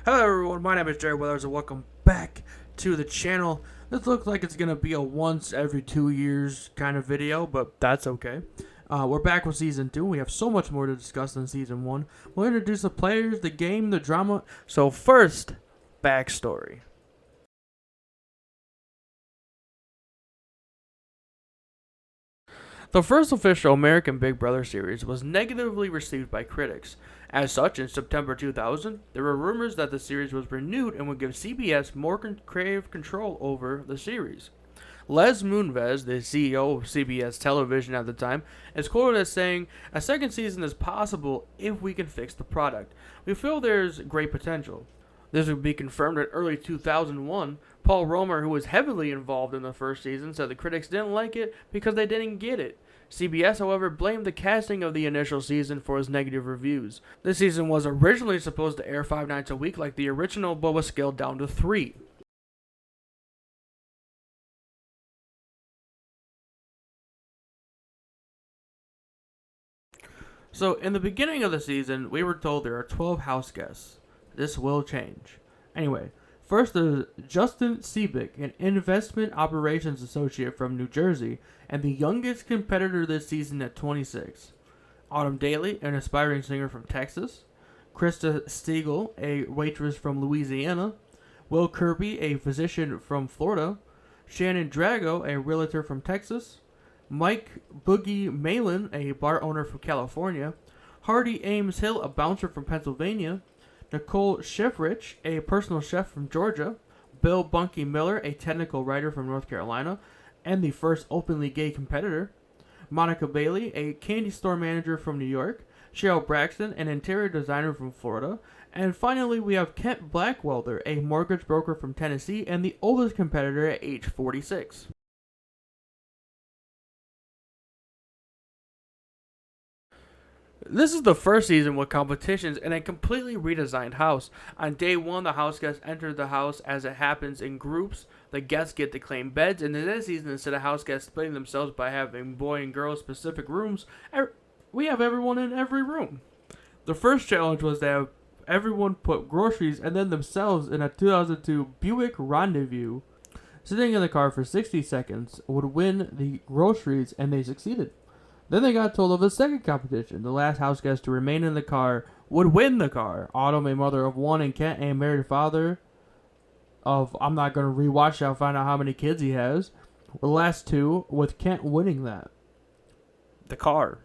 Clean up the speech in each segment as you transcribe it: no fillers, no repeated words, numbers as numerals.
Hello everyone, my name is Jerry Weathers and welcome back to the channel. This looks like it's going to be a once every 2 years kind of video, but that's okay. We're back with Season 2. We have so much more to discuss than Season 1. We'll introduce the players, the game, the drama. So first, backstory. The first official American Big Brother series was negatively received by critics. As such, in September 2000, there were rumors that the series was renewed and would give CBS more creative control over the series. Les Moonves, the CEO of CBS Television at the time, is quoted as saying, "A second season is possible if we can fix the product. We feel there's great potential." This would be confirmed in early 2001. Paul Romer, who was heavily involved in the first season, said the critics didn't like it because they didn't get it. CBS, however, blamed the casting of the initial season for his negative reviews. This season was originally supposed to air 5 nights a week like the original, but was scaled down to 3. So, in the beginning of the season, we were told there are 12 house guests. This will change. Anyway, first is Justin Siebeck, an investment operations associate from New Jersey, and the youngest competitor this season at 26. Autumn Daly, an aspiring singer from Texas. Krista Stiegel, a waitress from Louisiana. Will Kirby, a physician from Florida. Shannon Drago, a realtor from Texas. Mike Boogie Malin, a bar owner from California. Hardy Ames Hill, a bouncer from Pennsylvania. Nicole Shefrich, a personal chef from Georgia. Bill Bunky Miller, a technical writer from North Carolina, and the first openly gay competitor. Monica Bailey, a candy store manager from New York. Cheryl Braxton, an interior designer from Florida. And finally, we have Kent Blackwelder, a mortgage broker from Tennessee, and the oldest competitor at age 46. This is the first season with competitions in a completely redesigned house. On day one, the house guests enter the house as it happens in groups. The guests get to claim beds, and in this season, instead of house guests splitting themselves by having boy and girl specific rooms, we have everyone in every room. The first challenge was to have everyone put groceries and then themselves in a 2002 Buick Rendezvous. Sitting in the car for 60 seconds would win the groceries, and they succeeded. Then they got told of a second competition. The last house guest to remain in the car would win the car. Autumn, a mother of one, and Kent, a married father of, I'm not going to rewatch it, I'll find out how many kids he has. The last two, with Kent winning that. The car.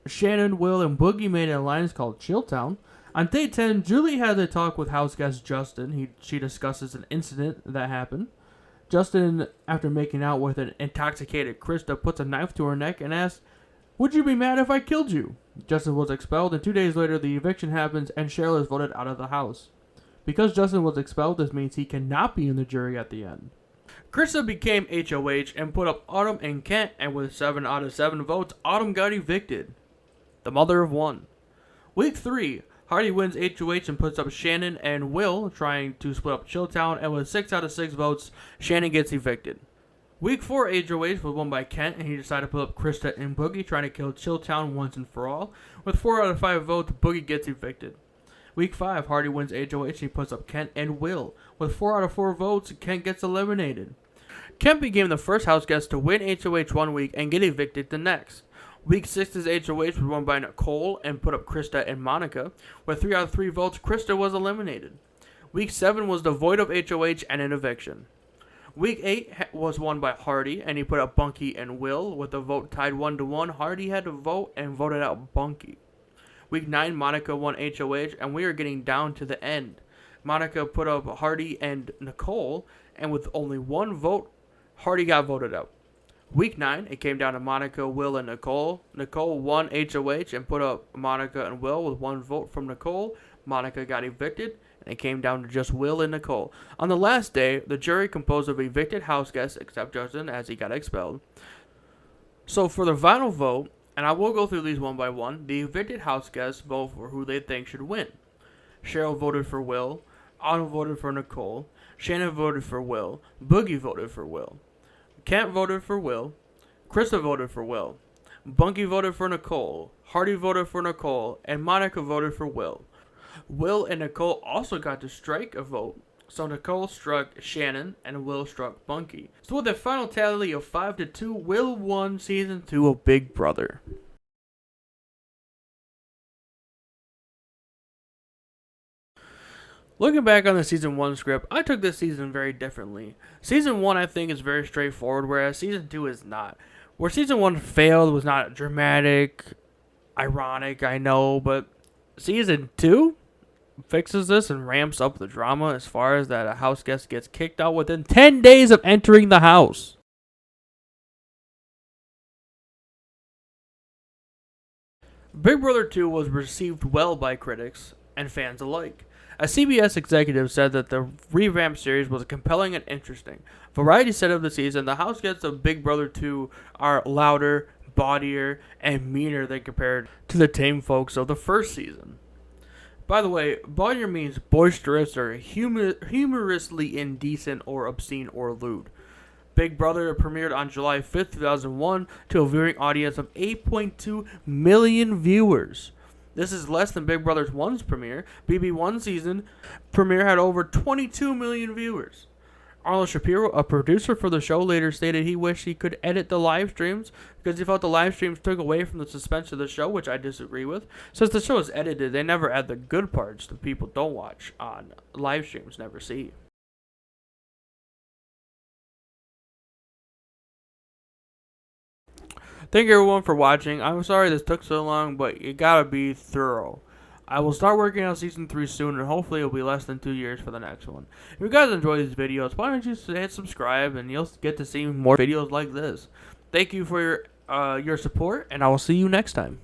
Shannon, Will, and Boogie made an alliance called Chilltown. On day 10, Julie has a talk with house guest Justin. She discusses an incident that happened. Justin, after making out with an intoxicated Krista, puts a knife to her neck and asks, "Would you be mad if I killed you?" Justin was expelled, and 2 days later the eviction happens and Cheryl is voted out of the house. Because Justin was expelled, this means he cannot be in the jury at the end. Krista became HOH and put up Autumn and Kent, and with 7 out of 7 votes, Autumn got evicted. The mother of one. Week 3. Hardy wins HOH and puts up Shannon and Will, trying to split up Chilltown, and with 6 out of 6 votes, Shannon gets evicted. Week 4 HOH was won by Kent, and he decided to put up Krista and Boogie, trying to kill Chilltown once and for all. With 4 out of 5 votes, Boogie gets evicted. Week 5, Hardy wins HOH, and he puts up Kent and Will. With 4 out of 4 votes, Kent gets eliminated. Kent became the first house guest to win HOH one week and get evicted the next. Week 6's HOH was won by Nicole and put up Krista and Monica. With 3 out of 3 votes, Krista was eliminated. Week 7 was devoid of HOH and an eviction. Week 8 was won by Hardy, and he put up Bunky and Will. With the vote tied 1-1, Hardy had to vote and voted out Bunky. Week 9, Monica won HOH, and we are getting down to the end. Monica put up Hardy and Nicole, and with only 1 vote, Hardy got voted out. Week 9, it came down to Monica, Will, and Nicole. Nicole won HOH and put up Monica and Will with 1 vote from Nicole. Monica got evicted, and it came down to just Will and Nicole. On the last day, the jury composed of evicted house guests, except Justin, as he got expelled. So for the final vote, and I will go through these one by one, the evicted house guests vote for who they think should win. Cheryl voted for Will. Autumn voted for Nicole. Shannon voted for Will. Boogie voted for Will. Kent voted for Will. Krista voted for Will. Bunky voted for Nicole, Hardy voted for Nicole, and Monica voted for Will. Will and Nicole also got to strike a vote, so Nicole struck Shannon and Will struck Bunky. So with a final tally of 5-2, Will won season 2 of Big Brother. Looking back on the season 1 script, I took this season very differently. Season 1 I think is very straightforward, whereas season 2 is not. Where season 1 failed was not dramatic, ironic, I know, but season 2 fixes this and ramps up the drama as far as that a house guest gets kicked out within 10 days of entering the house. Big Brother 2 was received well by critics and fans alike. A CBS executive said that the revamped series was compelling and interesting. Variety said of the season, the house guests of Big Brother 2 are louder, bawdier, and meaner than compared to the tame folks of the first season. By the way, bawdier means boisterous or humorously indecent or obscene or lewd. Big Brother premiered on July 5th, 2001 to a viewing audience of 8.2 million viewers. This is less than Big Brother 1's premiere. BB1 season premiere had over 22 million viewers. Arnold Shapiro, a producer for the show, later stated he wished he could edit the live streams because he felt the live streams took away from the suspense of the show, which I disagree with. Since the show is edited, they never add the good parts that people don't watch on live streams, never see. Thank you everyone for watching. I'm sorry this took so long, but you gotta be thorough. I will start working on season 3 soon, and hopefully it'll be less than 2 years for the next one. If you guys enjoy these videos, why don't you hit subscribe, and you'll get to see more videos like this. Thank you for your support, and I will see you next time.